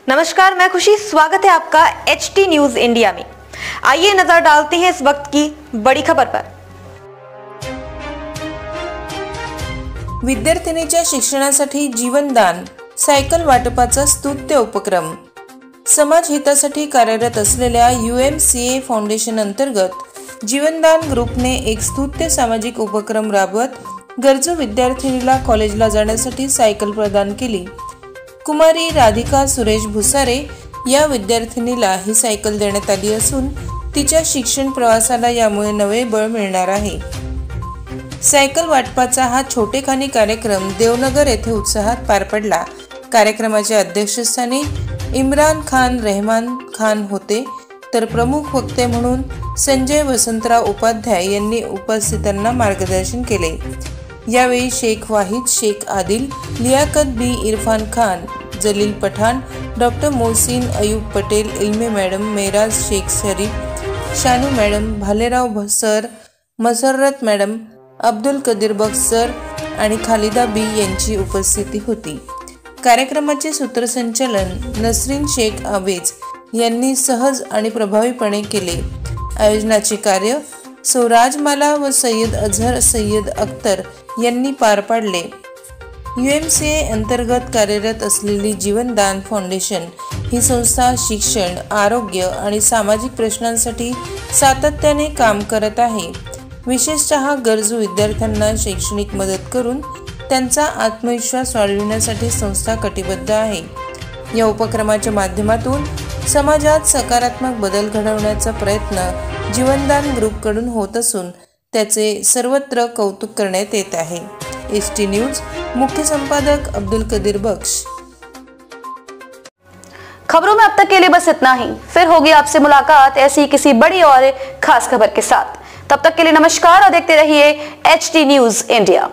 नमस्कार, मैं खुशी। स्वागत है आपका HT न्यूज इंडिया में। आइए नजर डालते हैं इस वक्त की बड़ी खबर पर। विद्यार्थिनीच्या शिक्षणासाठी जीवनदान सायकल वाटपाचा स्तुत्य उपक्रम। समाज हितासाठी कार्यरत असलेल्या UMCA फाउंडेशन अंतर्गत जीवनदान ग्रुपने एक स्तुत्य सामाजिक उपक्रम राबवत गरजू विद्यार्थिनीला कॉलेजला जाण्यासाठी सायकल प्रदान केली। कुमारी राधिका सुरेश भुसारे या विद्यार्थिनीला ही सायकल देण्यात आली असून तिच्या शिक्षण प्रवासाला यामुळे नवे बळ मिळणार आहे। सायकल वाटपाचा हा छोटेखानी कार्यक्रम देवनगर येथे उत्साहात पार पडला। कार्यक्रमाच्या अध्यक्षस्थानी इम्रान खान रहमान खान होते, तर प्रमुख वक्ते म्हणून संजय वसंतराव उपाध्याय यांनी उपस्थितांना मार्गदर्शन केले। यावेळी Shaikh Wahid, Shaikh Adil, Liyaqat Bi, Irfan Khan, Jalil Pathan, doctor Mohsin Ayub Patel, Ilme madam, Meraj Shaikh Sharif, Shanu madam, Bhalerao sir, Masrat madam, Abdul Kadir Bakhsh sir आणि खालिदा बी यांची उपस्थिती होती। कार्यक्रमाचे सूत्रसंचालन नसरीन शेख आवेज यांनी सहज आणि प्रभावीपणे केले। आयोजनाचे कार्य राजमाला व सय्यद अझहर सय्यद अख्तर यांनी पार पाडले। UMCA अंतर्गत कार्यरत असलेली जीवनदान फाउंडेशन ही संस्था शिक्षण, आरोग्य आणि सामाजिक प्रश्नांसाठी सातत्याने काम करत आहे। विशेषतः गरजू विद्यार्थ्यांना शैक्षणिक मदत करून त्यांचा आत्मविश्वास वाढविण्यासाठी संस्था कटिबद्ध आहे। या उपक्रमाच्या माध्यमातून समाजात सकारात्मक बदल घडवण्याचा प्रयत्न जीवनदान ग्रुपकडून होत असून त्याचे सर्वत्र कौतुक करण्यात येत आहे। HT न्यूज मुख्य संपादक अब्दुल कदीर बख्श। खबरों में अब तक के लिए बस इतना ही। फिर होगी आपसे मुलाकात ऐसी किसी बड़ी और खास खबर के साथ। तब तक के लिए नमस्कार और देखते रहिए HT न्यूज इंडिया।